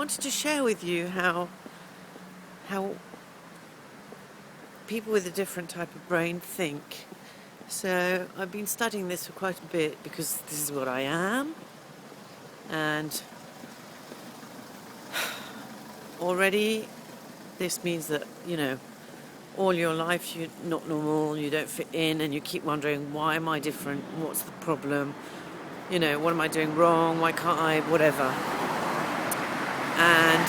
wanted to share with you how people with a different type of brain think. So I've been studying this for quite a bit because this is what I am, and already this means that, all your life you're not normal, you don't fit in, and you keep wondering, why am I different? What's the problem? What am I doing wrong? Why can't I? Whatever. And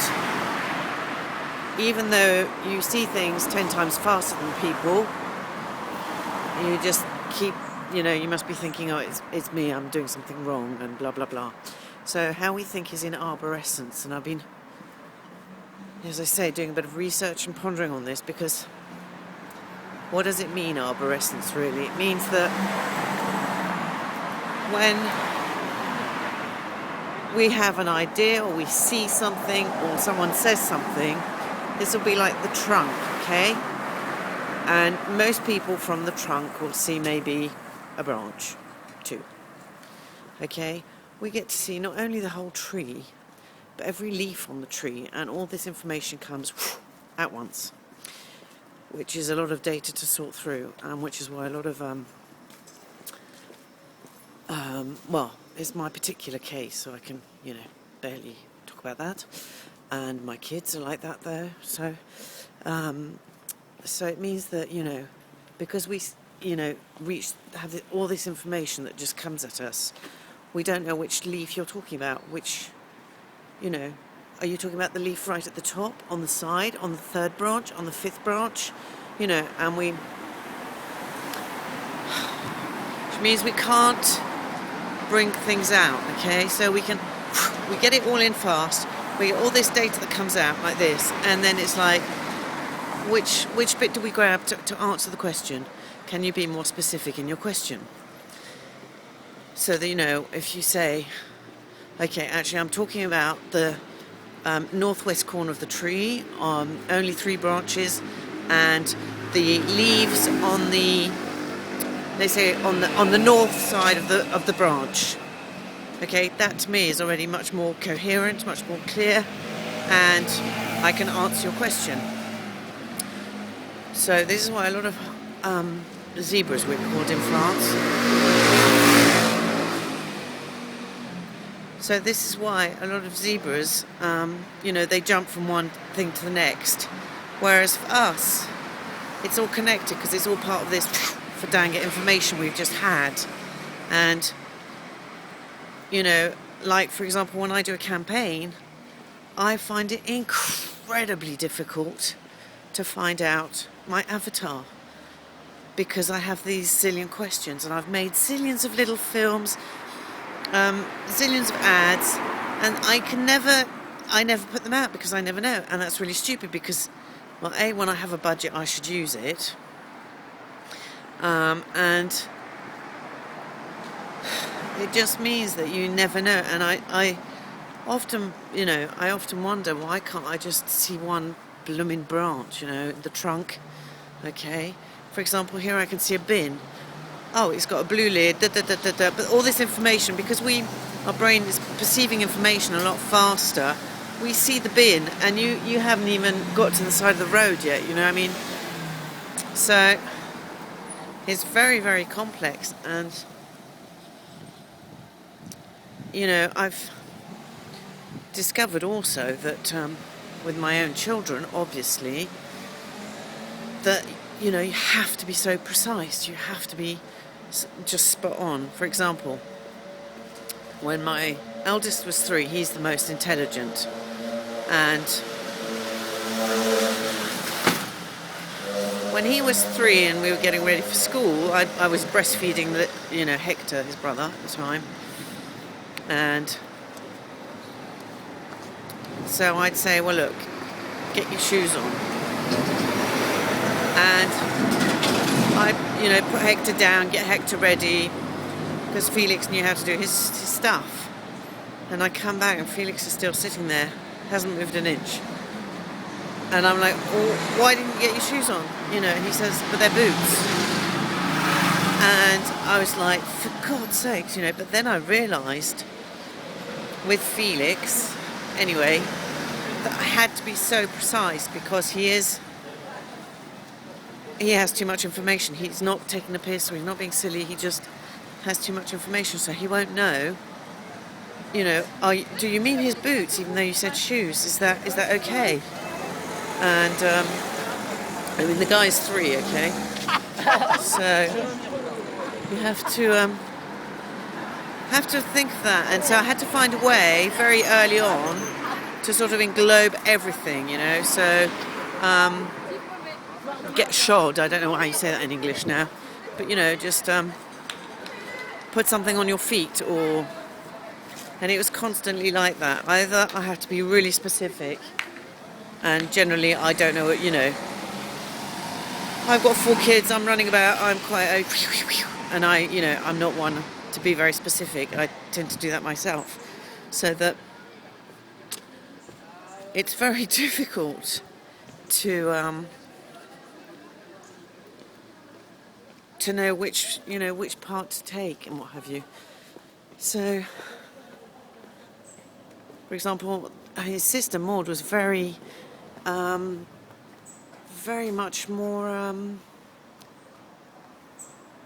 even though you see things 10 times faster than people, you just keep, you must be thinking, oh, it's me, I'm doing something wrong, and blah, blah, blah. So how we think is in arborescence, and I've been, as I say, doing a bit of research and pondering on this, because what does it mean, arborescence, really? It means that when we have an idea, or we see something, or someone says something, this will be like the trunk, okay? And most people from the trunk will see maybe a branch, too. Okay? We get to see not only the whole tree, but every leaf on the tree, and all this information comes at once, which is a lot of data to sort through, and which is why a lot of, it's my particular case, so I can, barely talk about that. And my kids are like that, though. So it means that, because we, have all this information that just comes at us, we don't know which leaf you're talking about, which, are you talking about the leaf right at the top, on the side, on the third branch, on the fifth branch, and which means we can't bring things out, okay? So we get it all in fast, we get all this data that comes out like this, and then it's like, which bit do we grab to answer the question? Can you be more specific in your question? So that, if you say, okay, actually I'm talking about the northwest corner of the tree, only 3 branches, and the leaves on the, they say on the north side of the branch. Okay, that to me is already much more coherent, much more clear, and I can answer your question. So this is why a lot of zebras, we're called in France. So this is why a lot of zebras, they jump from one thing to the next, whereas for us, it's all connected because it's all part of this for dang it information we've just had. And like for example, when I do a campaign, I find it incredibly difficult to find out my avatar, because I have these zillion questions, and I've made zillions of little films, zillions of ads, and I never put them out because I never know. And that's really stupid because, well, A, when I have a budget, I should use it. And it just means that you never know. And I often wonder, why can't I just see one blooming branch, the trunk, okay? For example, here I can see a bin. Oh, it's got a blue lid, but all this information, because our brain is perceiving information a lot faster, we see the bin, and you haven't even got to the side of the road yet, So, it's very, very complex, and, I've discovered also that with my own children, obviously, that, you have to be so precise, you have to be just spot on. For example, when my eldest was 3, he's the most intelligent, and when he was 3 and we were getting ready for school, I was breastfeeding Hector, his brother at the time, and so I'd say, well, look, get your shoes on, and I, put Hector down, get Hector ready, because Felix knew how to do his stuff. And I come back and Felix is still sitting there, hasn't moved an inch. And I'm like, well, why didn't you get your shoes on? And he says, but they're boots. And I was like, for God's sakes, but then I realised with Felix, anyway, that I had to be so precise because he has too much information. He's not taking the piss or he's not being silly. He just has too much information, so he won't know. Do you mean his boots, even though you said shoes? Is that okay? And the guy's 3, okay. So you have to think of that. And so I had to find a way very early on to sort of englobe everything, So get shod. I don't know how you say that in English now, but just put something on your feet and it was constantly like that. Either I have to be really specific, and generally I don't know what, I've got 4 kids, I'm running about, I'm quite and I'm not one to be very specific. I tend to do that myself, so that it's very difficult to know which part to take and what have you. So, for example, his sister Maud was very much more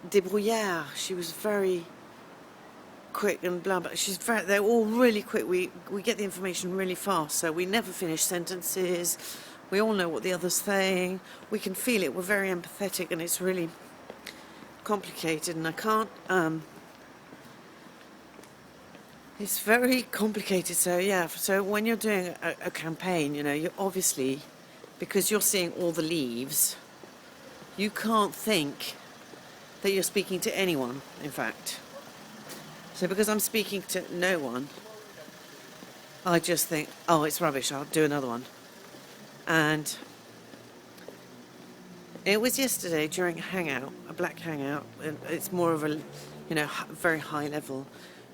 débrouillard. She was very quick and blah blah. They're all really quick. We get the information really fast, so we never finish sentences. We all know what the other's saying. We can feel it. We're very empathetic, and it's really complicated. And I can't. It's very complicated. So yeah. So when you're doing a campaign, you're obviously, because you're seeing all the leaves, you can't think that you're speaking to anyone. In fact. So because I'm speaking to no one, I just think, oh, it's rubbish, I'll do another one. And it was yesterday during a hangout, a black hangout. It's more of a, very high level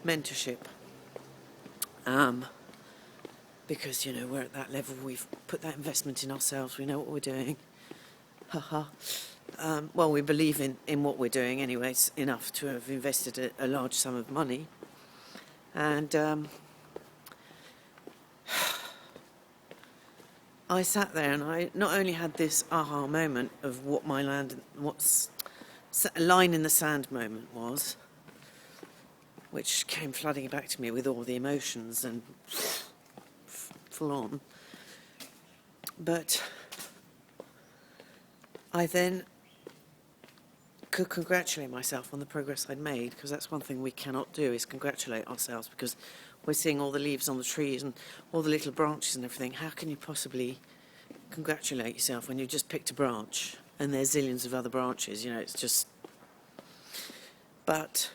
mentorship. Because, we're at that level, we've put that investment in ourselves, we know what we're doing. Haha. Well, we believe in what we're doing anyway. It's enough to have invested a large sum of money. And I sat there and I not only had this aha moment of what my what's a line in the sand moment was, which came flooding back to me with all the emotions and full on. But I then could congratulate myself on the progress I'd made, because that's one thing we cannot do, is congratulate ourselves, because we're seeing all the leaves on the trees and all the little branches and everything. How can you possibly congratulate yourself when you just picked a branch and there's zillions of other branches? It's just... But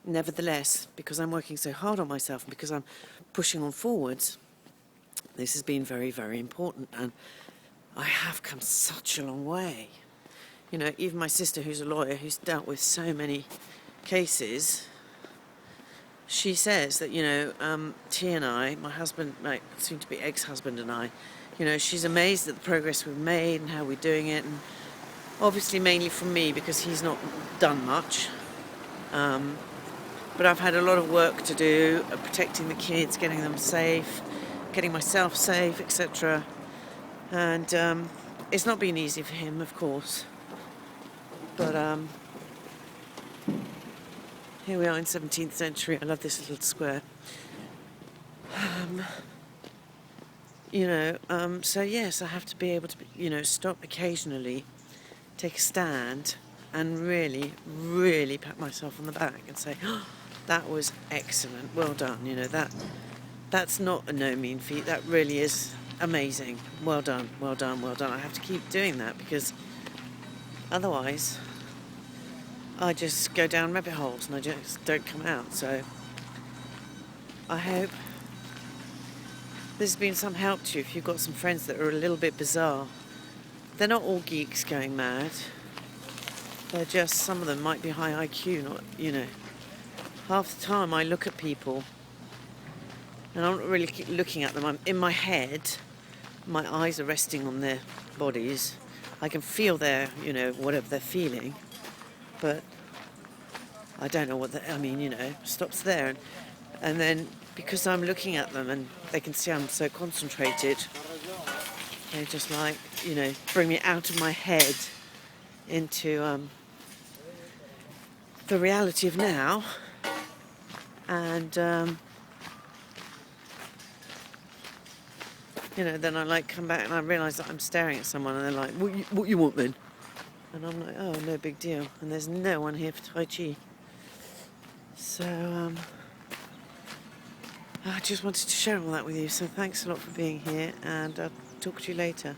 nevertheless, because I'm working so hard on myself and because I'm pushing on forwards, this has been very, very important, and I have come such a long way. Even my sister, who's a lawyer, who's dealt with so many cases, she says that, T and I, my husband, my soon-to-be ex-husband and I, she's amazed at the progress we've made and how we're doing it, and obviously mainly from me, because he's not done much. But I've had a lot of work to do, protecting the kids, getting them safe, getting myself safe, etc. And it's not been easy for him, of course. But here we are in 17th century. I love this little square. So yes, I have to be able to, stop occasionally, take a stand, and really, really pat myself on the back and say, oh, that was excellent, well done. That's not a no mean feat. That really is amazing. Well done, well done, well done. I have to keep doing that, because otherwise I just go down rabbit holes and I just don't come out. So I hope this has been some help to you if you've got some friends that are a little bit bizarre. They're not all geeks going mad. They're just, some of them might be high IQ, not, Half the time I look at people and I'm not really looking at them. I'm in my head, my eyes are resting on their bodies. I can feel their, whatever they're feeling, but I don't know what stops there. And then because I'm looking at them and they can see I'm so concentrated, They just like, you know, bring me out of my head into the reality of now. And, you know, then I like come back and I realise that I'm staring at someone and they're like, what you want then? And I'm like, oh, no big deal. And there's no one here for Tai Chi. So, I just wanted to share all that with you. So thanks a lot for being here, and I'll talk to you later.